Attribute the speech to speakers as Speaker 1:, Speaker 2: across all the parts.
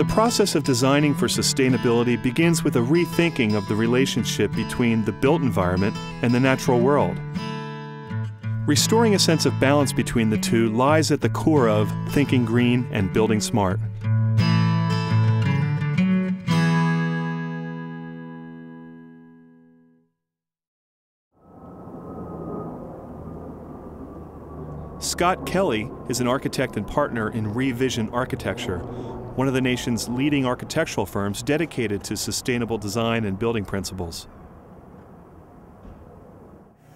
Speaker 1: The process of designing for sustainability begins with a rethinking of the relationship between the built environment and the natural world. Restoring a sense of balance between the two lies at the core of thinking green and building smart. Scott Kelly is an architect and partner in Revision Architecture, one of the nation's leading architectural firms dedicated to sustainable design and building principles.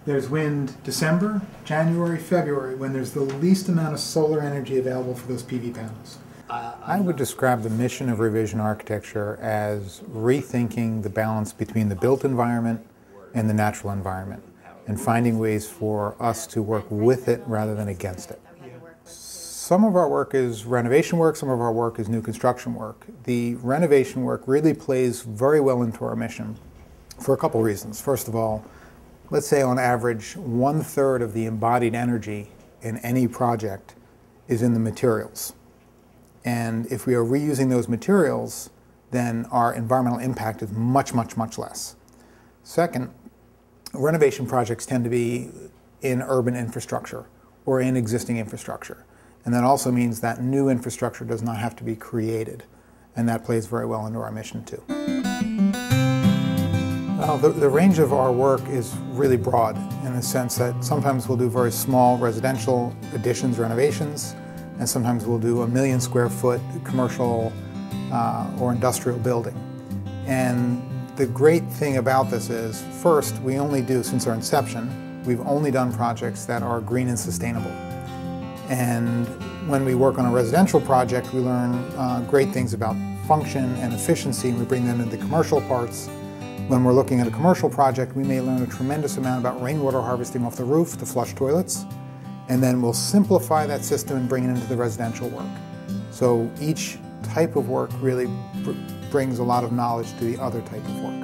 Speaker 2: There's wind December, January, February, when there's the least amount of solar energy available for those PV panels.
Speaker 3: I would describe the mission of Revision Architecture as rethinking the balance between the built environment and the natural environment, and finding ways for us to work with it rather than against it. Some of our work is renovation work, some of our work is new construction work. The renovation work really plays very well into our mission for a couple reasons. First of all, let's say on average 1/3 of the embodied energy in any project is in the materials. And if we are reusing those materials, then our environmental impact is much, much, much less. Second, renovation projects tend to be in urban infrastructure or in existing infrastructure. And that also means that new infrastructure does not have to be created. And that plays very well into our mission too. Well, the range of our work is really broad in the sense that sometimes we'll do very small residential additions, renovations, and sometimes we'll do a 1 million square foot commercial or industrial building. And the great thing about this is, first, we only do, since our inception, we've only done projects that are green and sustainable. And when we work on a residential project, we learn great things about function and efficiency, and we bring them into commercial parts. When we're looking at a commercial project, we may learn a tremendous amount about rainwater harvesting off the roof to flush toilets, and then we'll simplify that system and bring it into the residential work. So each type of work really brings a lot of knowledge to the other type of work.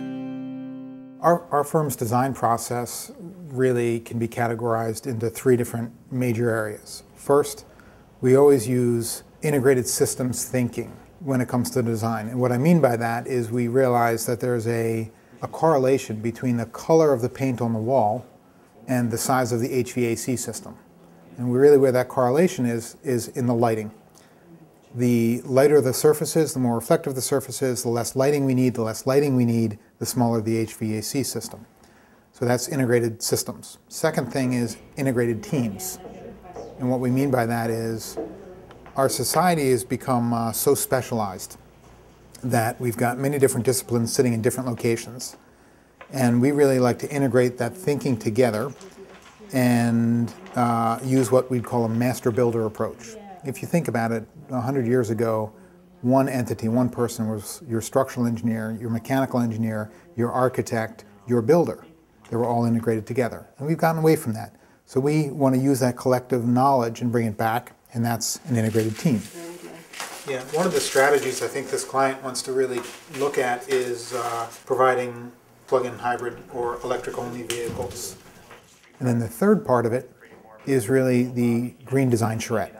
Speaker 3: Our firm's design process really can be categorized into 3 different major areas. First, we always use integrated systems thinking when it comes to design. And what I mean by that is we realize that there's a correlation between the color of the paint on the wall and the size of the HVAC system. And really where that correlation is in the lighting. The lighter the surfaces, the more reflective the surfaces, the less lighting we need, the smaller the HVAC system. So that's integrated systems. Second thing is integrated teams. And what we mean by that is our society has become so specialized that we've got many different disciplines sitting in different locations. And we really like to integrate that thinking together and use what we'd call a master builder approach. If you think about it, 100 years ago, one entity, one person was your structural engineer, your mechanical engineer, your architect, your builder. They were all integrated together. And we've gotten away from that. So we want to use that collective knowledge and bring it back, and that's an integrated team. Yeah, one of the strategies I think this client wants to really look at is providing plug-in hybrid or electric-only vehicles. And then the third part of it is really the green design charrette.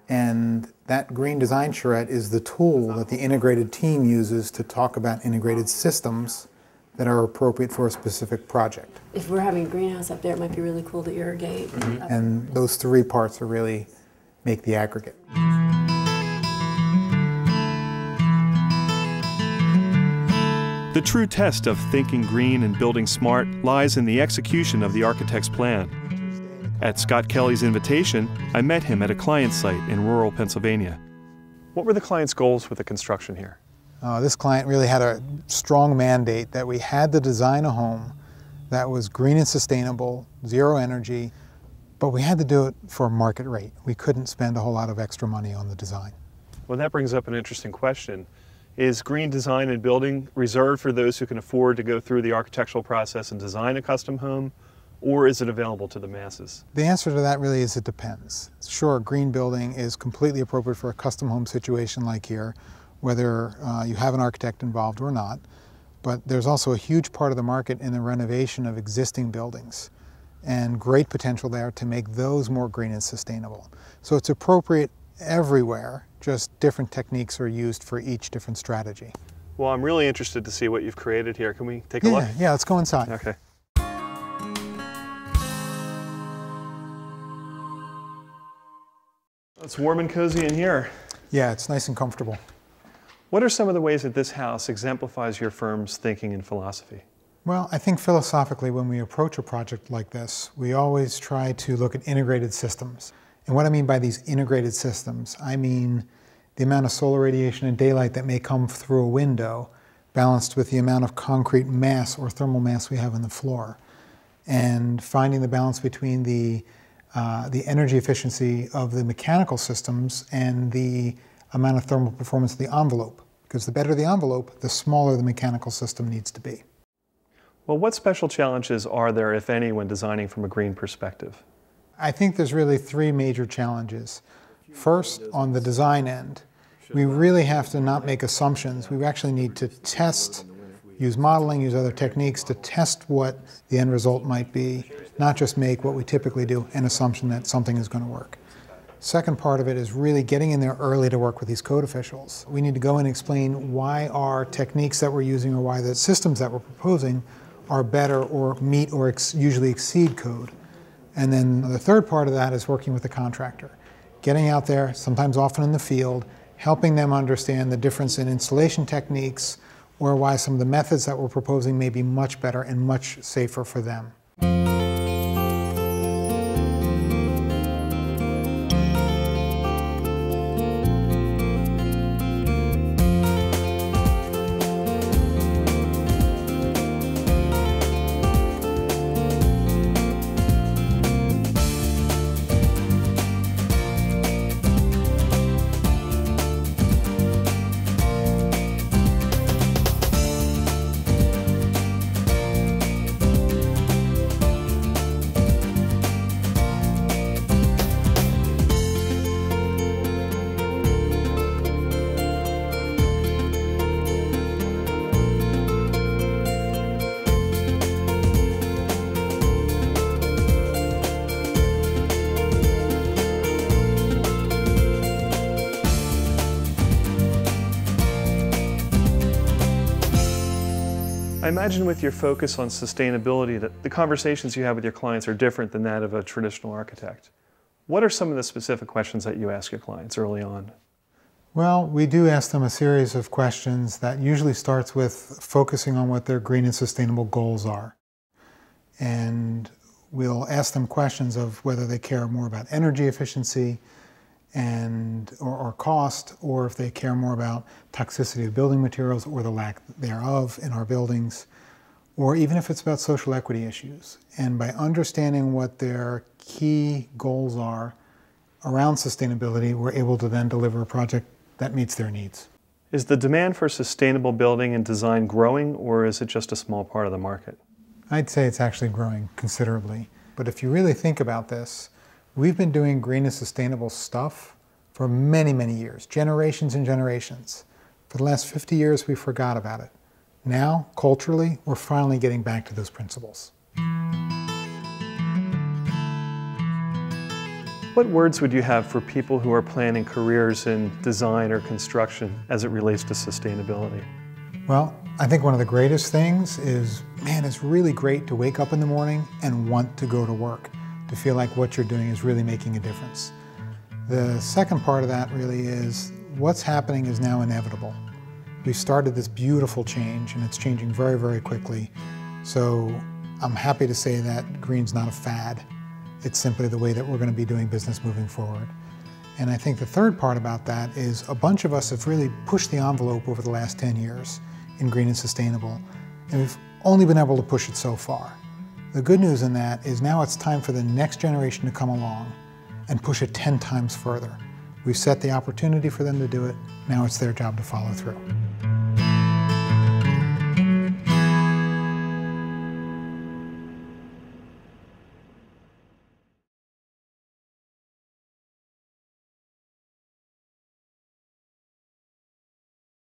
Speaker 3: And that green design charrette is the tool that the integrated team uses to talk about integrated systems that are appropriate for a specific project.
Speaker 4: If we're having a greenhouse up there, it might be really cool to irrigate.
Speaker 3: Mm-hmm. And those 3 parts are really make the aggregate.
Speaker 1: The true test of thinking green and building smart lies in the execution of the architect's plan. At Scott Kelly's invitation, I met him at a client site in rural Pennsylvania. What were the client's goals with the construction here?
Speaker 3: This client really had a strong mandate that we had to design a home that was green and sustainable, zero energy, but we had to do it for market rate. We couldn't spend a whole lot of extra money on the design.
Speaker 1: Well, that brings up an interesting question. Is green design and building reserved for those who can afford to go through the architectural process and design a custom home, or is it available to the masses?
Speaker 3: The answer to that really is it depends. Sure, green building is completely appropriate for a custom home situation like here, whether you have an architect involved or not, but there's also a huge part of the market in the renovation of existing buildings and great potential there to make those more green and sustainable. So it's appropriate everywhere, just different techniques are used for each different strategy.
Speaker 1: Well, I'm really interested to see what you've created here. Can we take a look?
Speaker 3: Yeah, let's go inside.
Speaker 1: Okay. It's warm and cozy in here.
Speaker 3: Yeah, it's nice and comfortable.
Speaker 1: What are some of the ways that this house exemplifies your firm's thinking and philosophy?
Speaker 3: Well, I think philosophically, when we approach a project like this, we always try to look at integrated systems. And what I mean by these integrated systems, I mean the amount of solar radiation and daylight that may come through a window balanced with the amount of concrete mass or thermal mass we have in the floor. And finding the balance between the energy efficiency of the mechanical systems and the amount of thermal performance of the envelope. Because the better the envelope, the smaller the mechanical system needs to be.
Speaker 1: Well, what special challenges are there, if any, when designing from a green perspective?
Speaker 3: I think there's really three major challenges. First, on the design end, we really have to not make assumptions. We actually need to test, use modeling, use other techniques to test what the end result might be, not just make what we typically do, an assumption that something is going to work. Second part of it is really getting in there early to work with these code officials. We need to go and explain why our techniques that we're using or why the systems that we're proposing are better or meet or usually exceed code. And then the third part of that is working with the contractor. Getting out there, sometimes often in the field, helping them understand the difference in installation techniques or why some of the methods that we're proposing may be much better and much safer for them.
Speaker 1: I imagine with your focus on sustainability that the conversations you have with your clients are different than that of a traditional architect. What are some of the specific questions that you ask your clients early on?
Speaker 3: Well, we do ask them a series of questions that usually starts with focusing on what their green and sustainable goals are. And we'll ask them questions of whether they care more about energy efficiency or cost, or if they care more about toxicity of building materials or the lack thereof in our buildings, or even if it's about social equity issues. And by understanding what their key goals are around sustainability, we're able to then deliver a project that meets their needs.
Speaker 1: Is the demand for sustainable building and design growing, or is it just a small part of the market?
Speaker 3: I'd say it's actually growing considerably. But if you really think about this, we've been doing green and sustainable stuff for many, many years, generations and generations. For the last 50 years, we forgot about it. Now, culturally, we're finally getting back to those principles.
Speaker 1: What words would you have for people who are planning careers in design or construction as it relates to sustainability?
Speaker 3: Well, I think one of the greatest things is, man, it's really great to wake up in the morning and want to go to work, to feel like what you're doing is really making a difference. The second part of that really is what's happening is now inevitable. We've started this beautiful change and it's changing very, very quickly. So I'm happy to say that green's not a fad. It's simply the way that we're going to be doing business moving forward. And I think the third part about that is a bunch of us have really pushed the envelope over the last 10 years in green and sustainable, and we've only been able to push it so far. The good news in that is now it's time for the next generation to come along and push it 10 times further. We've set the opportunity for them to do it. Now it's their job to follow through.